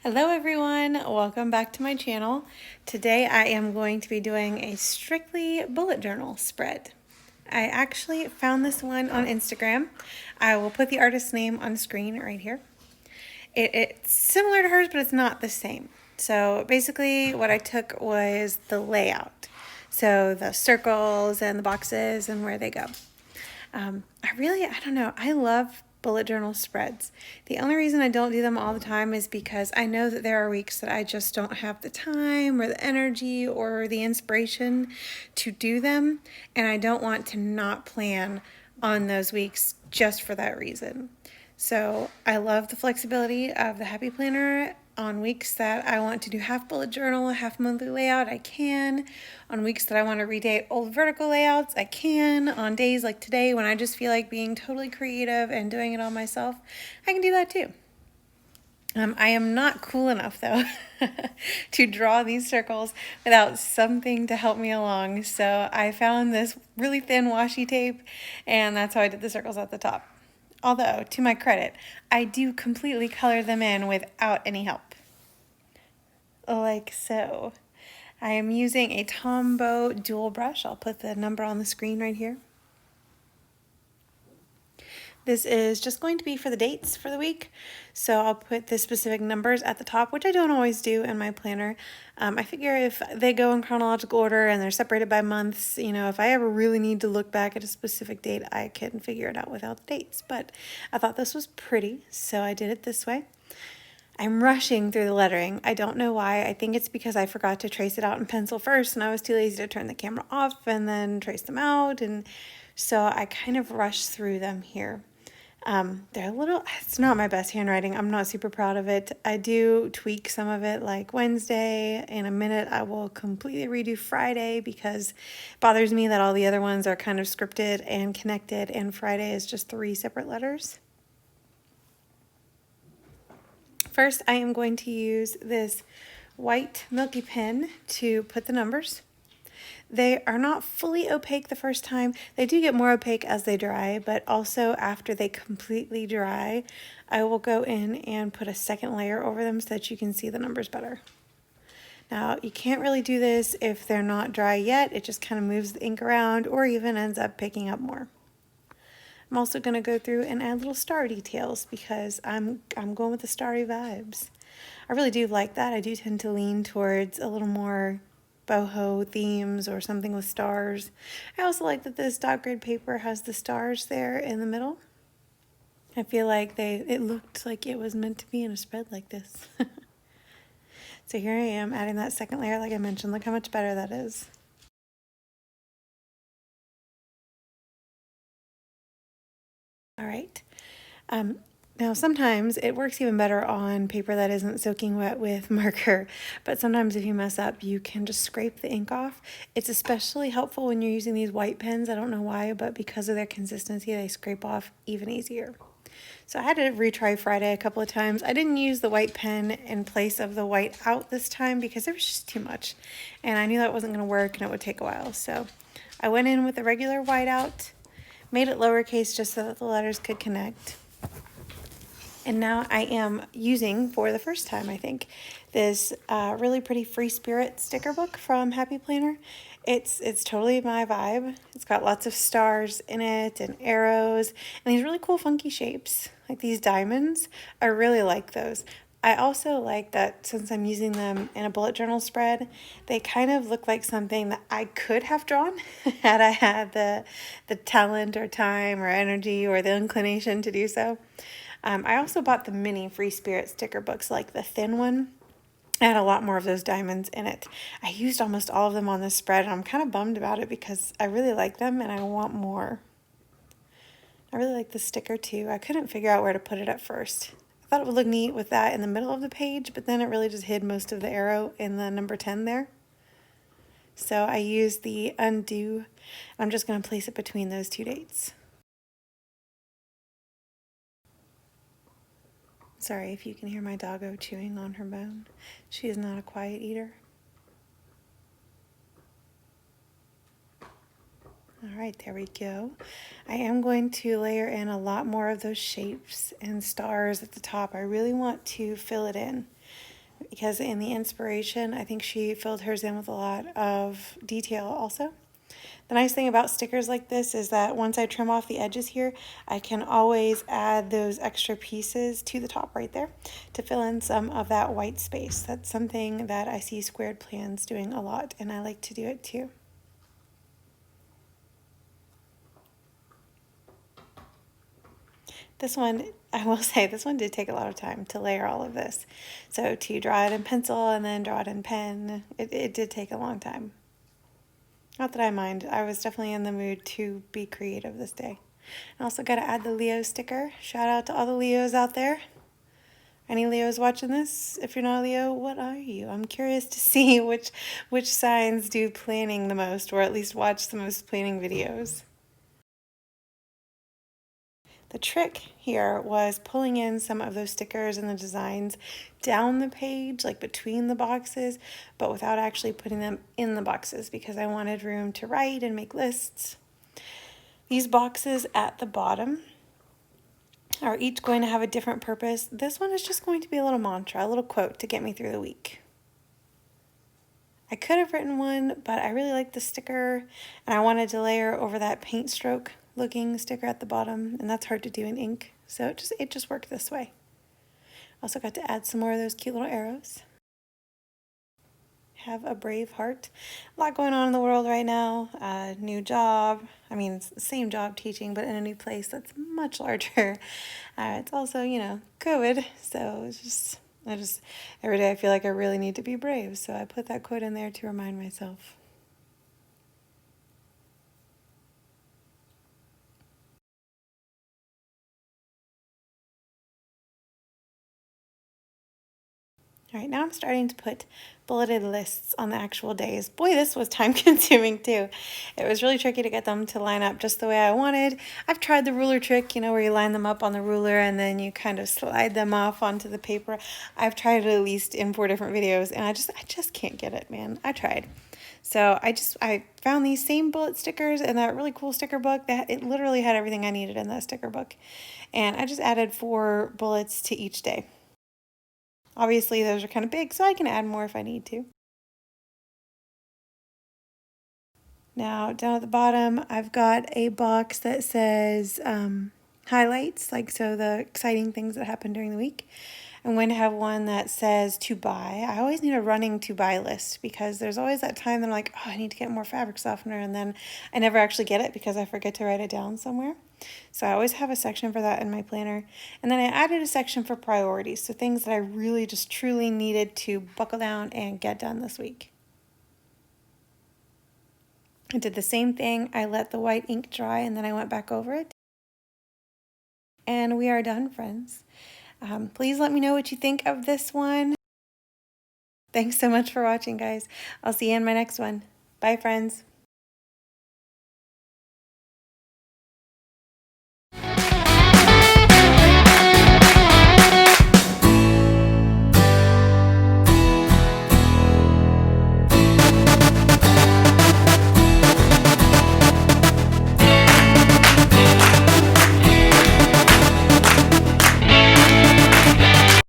Hello everyone, welcome back to my channel. Today I am going to be doing a strictly bullet journal spread. I actually found this one on Instagram. I will put the artist's name on the screen right here. It's similar to hers, but it's not the same. So basically what I took was the layout. So the circles and the boxes and where they go. I don't know, I love bullet journal spreads. The only reason I don't do them all the time is because I know that there are weeks that I just don't have the time or the energy or the inspiration to do them, and I don't want to not plan on those weeks just for that reason. So I love the flexibility of the Happy Planner. On weeks that I want to do half bullet journal, half monthly layout, I can. On weeks that I want to redate old vertical layouts, I can. On days like today when I just feel like being totally creative and doing it all myself, I can do that too. I am not cool enough though to draw these circles without something to help me along. So I found this really thin washi tape, and that's how I did the circles at the top. Although, to my credit, I do completely color them in without any help. Like so. I am using a Tombow dual brush. I'll put the number on the screen right here. This is just going to be for the dates for the week. So I'll put the specific numbers at the top, which I don't always do in my planner. I figure if they go in chronological order and they're separated by months, if I ever really need to look back at a specific date, I can figure it out without the dates. But I thought this was pretty, so I did it this way. I'm rushing through the lettering. I don't know why. I think it's because I forgot to trace it out in pencil first, and I was too lazy to turn the camera off and then trace them out. And so I kind of rushed through them here. It's not my best handwriting. I'm not super proud of it. I do tweak some of it like Wednesday. In a minute, I will completely redo Friday because it bothers me that all the other ones are kind of scripted and connected, and Friday is just 3 separate letters. First, I am going to use this white milky pen to put the numbers. They are not fully opaque the first time. They do get more opaque as they dry, but also after they completely dry, I will go in and put a second layer over them so that you can see the numbers better. Now, you can't really do this if they're not dry yet. It just kind of moves the ink around or even ends up picking up more. I'm also going to go through and add little star details because I'm going with the starry vibes. I really do like that. I do tend to lean towards a little more boho themes or something with stars. I also like that this dot grid paper has the stars there in the middle. I feel like it looked like it was meant to be in a spread like this. So here I am adding that second layer like I mentioned. Look how much better that is. All right. Now sometimes it works even better on paper that isn't soaking wet with marker, but sometimes if you mess up, you can just scrape the ink off. It's especially helpful when you're using these white pens. I don't know why, but because of their consistency, they scrape off even easier. So I had to retry Friday a couple of times. I didn't use the white pen in place of the white out this time because there was just too much, and I knew that wasn't going to work and it would take a while. So I went in with the regular white out, made it lowercase just so that the letters could connect. And now I am using, for the first time I think, this really pretty Free Spirit sticker book from Happy Planner. It's totally my vibe. It's got lots of stars in it and arrows and these really cool funky shapes, like these diamonds. I really like those. I also like that since I'm using them in a bullet journal spread, they kind of look like something that I could have drawn had I had the talent or time or energy or the inclination to do so. I also bought the mini Free Spirit sticker books, like the thin one. It had a lot more of those diamonds in it. I used almost all of them on this spread, and I'm kind of bummed about it because I really like them and I want more. I really like the sticker too. I couldn't figure out where to put it at first. I thought it would look neat with that in the middle of the page, but then it really just hid most of the arrow in the number 10 there. So I used the Undu. I'm just going to place it between those 2 dates. Sorry if you can hear my doggo chewing on her bone. She is not a quiet eater. All right, there we go. I am going to layer in a lot more of those shapes and stars at the top. I really want to fill it in. because in the inspiration, I think she filled hers in with a lot of detail also. The nice thing about stickers like this is that once I trim off the edges here, I can always add those extra pieces to the top right there to fill in some of that white space. That's something that I see squared plans doing a lot, and I like to do it too. This one, I will say, this one did take a lot of time to layer all of this. So to draw it in pencil and then draw it in pen, it did take a long time. Not that I mind. I was definitely in the mood to be creative this day. I also got to add the Leo sticker. Shout out to all the Leos out there. Any Leos watching this? If you're not a Leo, what are you? I'm curious to see which signs do planning the most, or at least watch the most planning videos. The trick here was pulling in some of those stickers and the designs down the page, like between the boxes, but without actually putting them in the boxes because I wanted room to write and make lists. These boxes at the bottom are each going to have a different purpose. This one is just going to be a little mantra, a little quote to get me through the week. I could have written one, but I really like the sticker and I wanted to layer over that paint stroke looking sticker at the bottom, and that's hard to do in ink. So it just worked this way. Also got to add some more of those cute little arrows. Have a brave heart. A lot going on in the world right now. New job. I mean, it's the same job teaching, but in a new place that's much larger. It's also, COVID. So I just, every day I feel like I really need to be brave. So I put that quote in there to remind myself. All right, now I'm starting to put bulleted lists on the actual days. Boy, this was time consuming too. It was really tricky to get them to line up just the way I wanted. I've tried the ruler trick, where you line them up on the ruler and then you kind of slide them off onto the paper. I've tried it at least in 4 different videos and I just can't get it, man. I tried. So I found these same bullet stickers in that really cool sticker book that it literally had everything I needed in that sticker book. And I just added 4 bullets to each day. Obviously, those are kind of big, so I can add more if I need to. Now, down at the bottom, I've got a box that says highlights, like so the exciting things that happen during the week. I'm going to have one that says to buy. I always need a running to buy list because there's always that time that I'm like, oh, I need to get more fabric softener, and then I never actually get it because I forget to write it down somewhere. So I always have a section for that in my planner. And then I added a section for priorities, so things that I really just truly needed to buckle down and get done this week. I did the same thing. I let the white ink dry and then I went back over it. And we are done, friends. Please let me know what you think of this one. Thanks so much for watching, guys. I'll see you in my next one. Bye, friends.